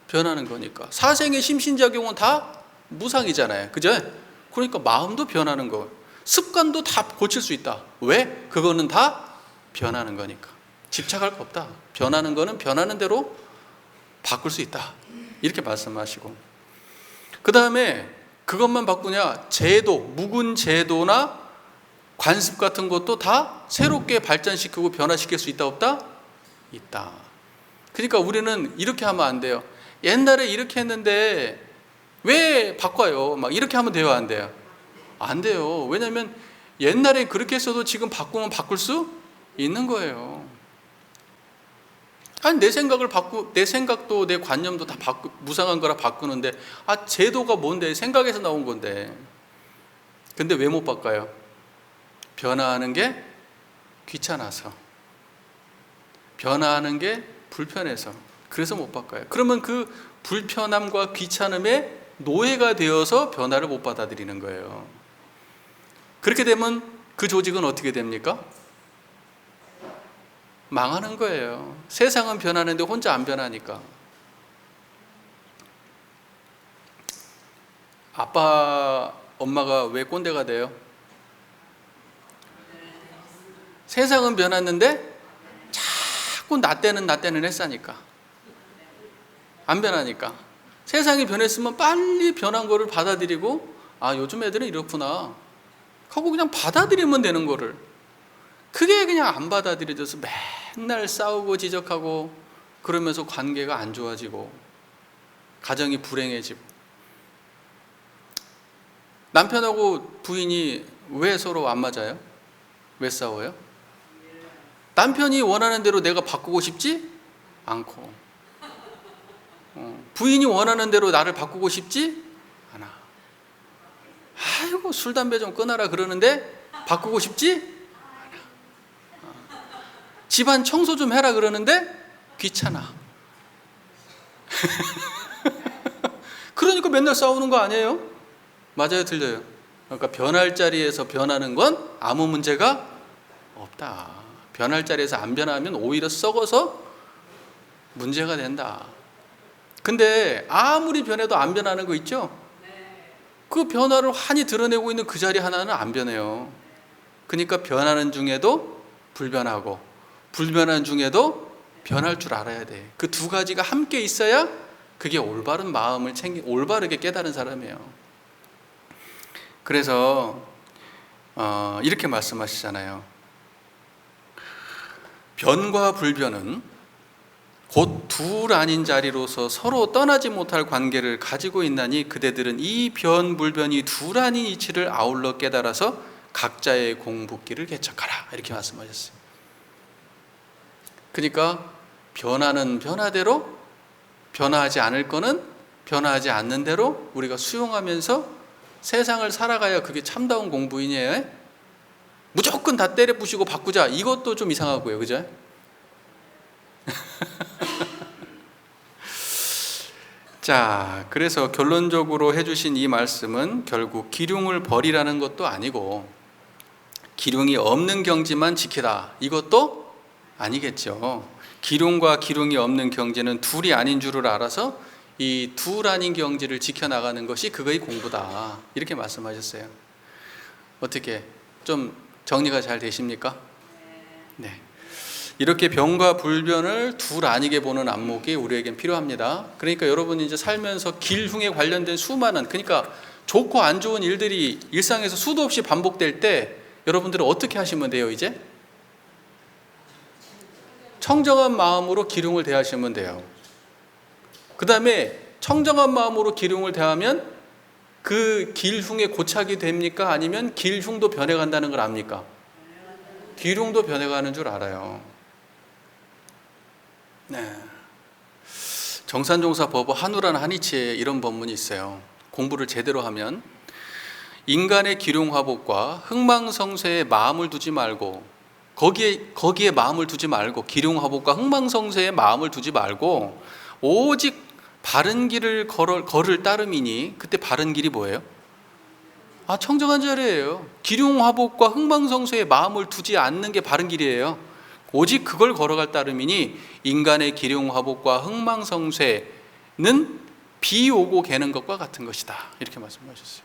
변하는 거니까. 사생의 심신작용은 다 무상이잖아요. 그죠? 그러니까 마음도 변하는 거, 습관도 다 고칠 수 있다. 왜? 그거는 다 변하는 거니까. 집착할 거 없다. 변하는 거는 변하는 대로 바꿀 수 있다. 이렇게 말씀하시고, 그 다음에 그것만 바꾸냐? 제도, 묵은 제도나 관습 같은 것도 다 새롭게 발전시키고 변화시킬 수 있다 없다? 있다. 그러니까 우리는 이렇게 하면 안 돼요. 옛날에 이렇게 했는데 왜 바꿔요? 막 이렇게 하면 돼요, 안 돼요? 안 돼요. 왜냐하면 옛날에 그렇게 했어도 지금 바꾸면 바꿀 수 있는 거예요. 내 생각도 내 관념도 다 무상한 거라 바꾸는데, 제도가 뭔데? 생각에서 나온 건데. 근데 왜 못 바꿔요? 변화하는 게 귀찮아서, 변화하는 게 불편해서, 그래서 못 바꿔요. 그러면 그 불편함과 귀찮음에 노예가 되어서 변화를 못 받아들이는 거예요. 그렇게 되면 그 조직은 어떻게 됩니까? 망하는 거예요. 세상은 변하는데 혼자 안 변하니까. 아빠, 엄마가 왜 꼰대가 돼요? 세상은 변했는데 자꾸 나 때는 했으니까. 안 변하니까. 세상이 변했으면 빨리 변한 거를 받아들이고, 아, 요즘 애들은 이렇구나 하고 그냥 받아들이면 되는 거를, 그게 그냥 안 받아들여져서 맨날 싸우고 지적하고 그러면서 관계가 안 좋아지고 가정이 불행해지고. 남편하고 부인이 왜 서로 안 맞아요? 왜 싸워요? 남편이 원하는 대로 내가 바꾸고 싶지 않고, 부인이 원하는 대로 나를 바꾸고 싶지 않아. 아이고, 술 담배 좀 끊어라 그러는데 바꾸고 싶지 집안 청소 좀 해라 그러는데 귀찮아. 그러니까 맨날 싸우는 거 아니에요? 맞아요, 틀려요? 그러니까 변할 자리에서 변하는 건 아무 문제가 없다. 변할 자리에서 안 변하면 오히려 썩어서 문제가 된다. 근데 아무리 변해도 안 변하는 거 있죠? 그 변화를 환히 드러내고 있는 그 자리 하나는 안 변해요. 그러니까 변하는 중에도 불변하고, 불변한 중에도 변할 줄 알아야 돼. 그 두 가지가 함께 있어야 그게 올바른 마음을 올바르게 깨달은 사람이에요. 그래서 이렇게 말씀하시잖아요. 변과 불변은 곧 둘 아닌 자리로서 서로 떠나지 못할 관계를 가지고 있나니 그대들은 이 변불변이 둘 아닌 이치를 아울러 깨달아서 각자의 공부길을 개척하라, 이렇게 말씀하셨어요. 그러니까 변화는 변화대로, 변화하지 않을 거는 변화하지 않는 대로 우리가 수용하면서 세상을 살아가야 그게 참다운 공부이냐. 무조건 다 때려 부시고 바꾸자, 이것도 좀 이상하고요, 그죠? 자, 그래서 결론적으로 해주신 이 말씀은 결국 기륭을 버리라는 것도 아니고 기륭이 없는 경지만 지키라, 이것도 아니겠죠. 기륭과 기륭이 없는 경지는 둘이 아닌 줄을 알아서 이 둘 아닌 경지를 지켜나가는 것이 그거의 공부다, 이렇게 말씀하셨어요. 어떻게 좀 정리가 잘 되십니까? 네. 이렇게 변과 불변을 둘 아니게 보는 안목이 우리에겐 필요합니다. 그러니까 여러분이 이제 살면서 길흉에 관련된 수많은, 그러니까 좋고 안 좋은 일들이 일상에서 수도 없이 반복될 때 여러분들은 어떻게 하시면 돼요? 이제 청정한 마음으로 기륭을 대하시면 돼요. 그 다음에 청정한 마음으로 기륭을 대하면 그 길흉에 고착이 됩니까? 아니면 길흉도 변해간다는 걸 압니까? 기륭도 변해가는 줄 알아요. 네. 정산종사 법어 한우란 한이치에 이런 법문이 있어요. 공부를 제대로 하면 인간의 기륭화복과 흥망성쇠에 마음을 두지 말고, 거기에 마음을 두지 말고, 기륭화복과 흥망성쇠에 마음을 두지 말고 오직 바른 길을 걸을 따름이니, 그때 바른 길이 뭐예요? 청정한 자리예요. 기륭화복과 흥망성쇠에 마음을 두지 않는 게 바른 길이에요. 오직 그걸 걸어갈 따름이니 인간의 기륭화복과 흥망성쇠는 비 오고 개는 것과 같은 것이다, 이렇게 말씀하셨어요.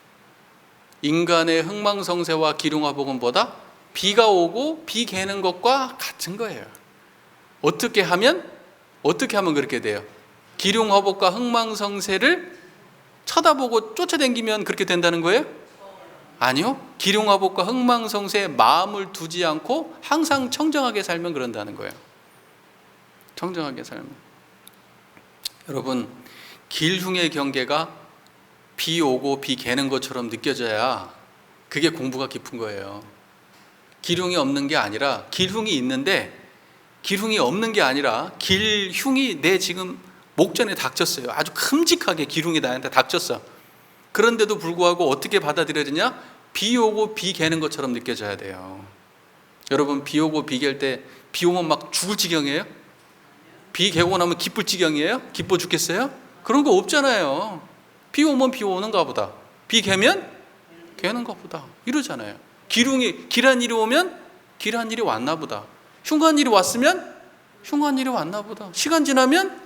인간의 흥망성쇠와 기륭화복은 뭐다? 비가 오고 비 개는 것과 같은 거예요. 어떻게 하면 그렇게 돼요? 기륭화복과 흥망성쇠를 쳐다보고 쫓아다니면 그렇게 된다는 거예요? 아니요. 기륭화복과 흥망성쇠에 마음을 두지 않고 항상 청정하게 살면 그런다는 거예요. 청정하게 살면. 여러분, 길흉의 경계가 비 오고 비 개는 것처럼 느껴져야 그게 공부가 깊은 거예요. 기흉이 없는 게 아니라, 길흉이 있는데 길흉이 없는 게 아니라 길흉이 내 지금 목전에 닥쳤어요. 아주 큼직하게 기흉이 나한테 닥쳤어. 그런데도 불구하고 어떻게 받아들여지냐? 비 오고 비 개는 것처럼 느껴져야 돼요. 여러분 비 오고 비 갤 때 비 오면 막 죽을 지경이에요? 비 개고 나면 기쁠 지경이에요? 기뻐 죽겠어요? 그런 거 없잖아요. 비 오면 비 오는가 보다, 비 개면 개는가 보다 이러잖아요. 길한 일이 오면 길한 일이 왔나 보다, 흉한 일이 왔으면 흉한 일이 왔나 보다, 시간 지나면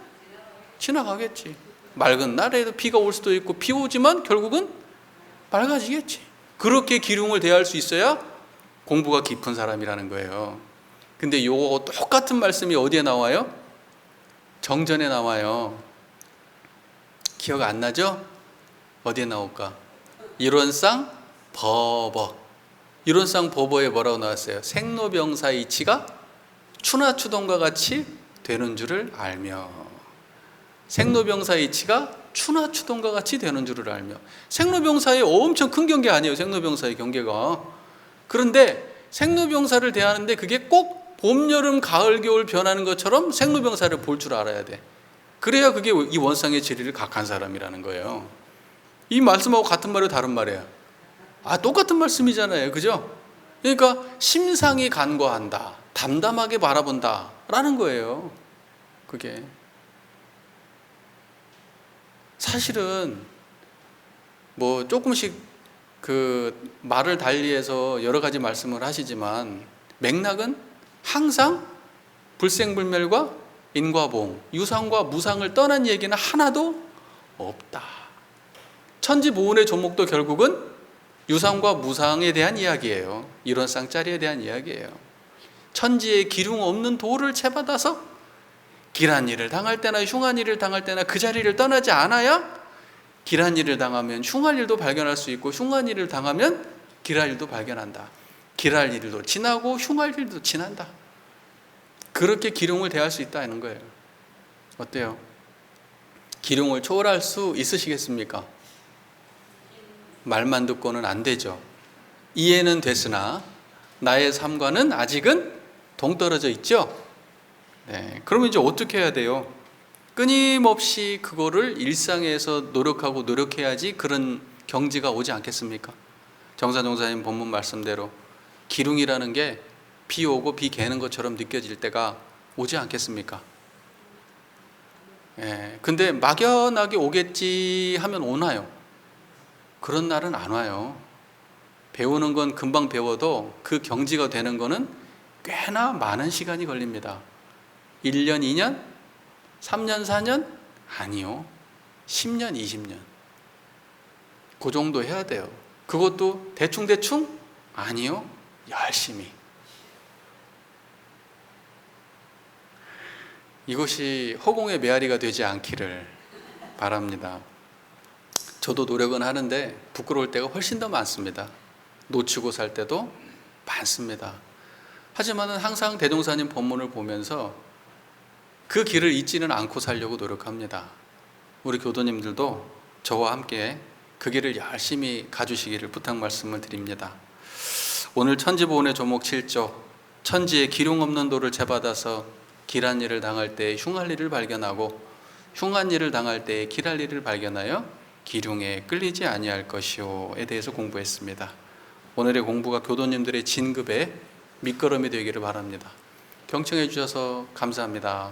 지나가겠지. 맑은 날에도 비가 올 수도 있고 비 오지만 결국은 맑아지겠지. 그렇게 기륭을 대할 수 있어야 공부가 깊은 사람이라는 거예요. 근데 요거 똑같은 말씀이 어디에 나와요? 정전에 나와요. 기억 안 나죠? 어디에 나올까? 이론상 버버. 이론상 버버에 뭐라고 나왔어요? 생로병사 이치가 추나추동과 같이 되는 줄을 알며. 생로병사 이치가 추나추동과 같이 되는 줄을 알며. 생로병사의 엄청 큰 경계 아니에요, 생로병사의 경계가. 그런데 생로병사를 대하는데 그게 꼭 봄, 여름, 가을, 겨울 변하는 것처럼 생로병사를 볼 줄 알아야 돼. 그래야 그게 이 원상의 진리를 각한 사람이라는 거예요. 이 말씀하고 같은 말이에요, 다른 말이에요? 똑같은 말씀이잖아요, 그죠? 그러니까 심상이 간과한다, 담담하게 바라본다 라는 거예요. 그게 사실은 뭐 조금씩 그 말을 달리해서 여러 가지 말씀을 하시지만 맥락은 항상 불생불멸과 인과보응, 유상과 무상을 떠난 얘기는 하나도 없다. 천지보훈의 조목도 결국은 유상과 무상에 대한 이야기예요. 이론상짜리에 대한 이야기예요. 천지에 기륭 없는 도를 채받아서 길한 일을 당할 때나 흉한 일을 당할 때나 그 자리를 떠나지 않아야 길한 일을 당하면 흉한 일도 발견할 수 있고 흉한 일을 당하면 길할 일도 발견한다. 길할 일도 지나고 흉할 일도 지난다. 그렇게 기륭을 대할 수 있다는 거예요. 어때요? 기륭을 초월할 수 있으시겠습니까? 말만 듣고는 안 되죠. 이해는 됐으나 나의 삶과는 아직은 동떨어져 있죠. 네, 그러면 이제 어떻게 해야 돼요? 끊임없이 그거를 일상에서 노력하고 노력해야지 그런 경지가 오지 않겠습니까? 정사종사님 본문 말씀대로 기륭이라는 게 비 오고 비 개는 것처럼 느껴질 때가 오지 않겠습니까? 근데 막연하게 오겠지 하면 오나요? 그런 날은 안 와요. 배우는 건 금방 배워도 그 경지가 되는 거는 꽤나 많은 시간이 걸립니다. 1년, 2년, 3년, 4년? 아니요. 10년, 20년. 그 정도 해야 돼요. 그것도 대충대충? 아니요. 열심히. 이것이 허공의 메아리가 되지 않기를 바랍니다. 저도 노력은 하는데 부끄러울 때가 훨씬 더 많습니다. 놓치고 살 때도 많습니다. 하지만 항상 대종사님 본문을 보면서 그 길을 잊지는 않고 살려고 노력합니다. 우리 교도님들도 저와 함께 그 길을 열심히 가주시기를 부탁 말씀을 드립니다. 오늘 천지보훈의 조목 7조, 천지의 기륭 없는 도를 채받아서 길한 일을 당할 때 흉할 일을 발견하고 흉한 일을 당할 때 길할 일을 발견하여 기륭에 끌리지 아니할 것이요에 대해서 공부했습니다. 오늘의 공부가 교도님들의 진급에 밑거름이 되기를 바랍니다. 경청해 주셔서 감사합니다.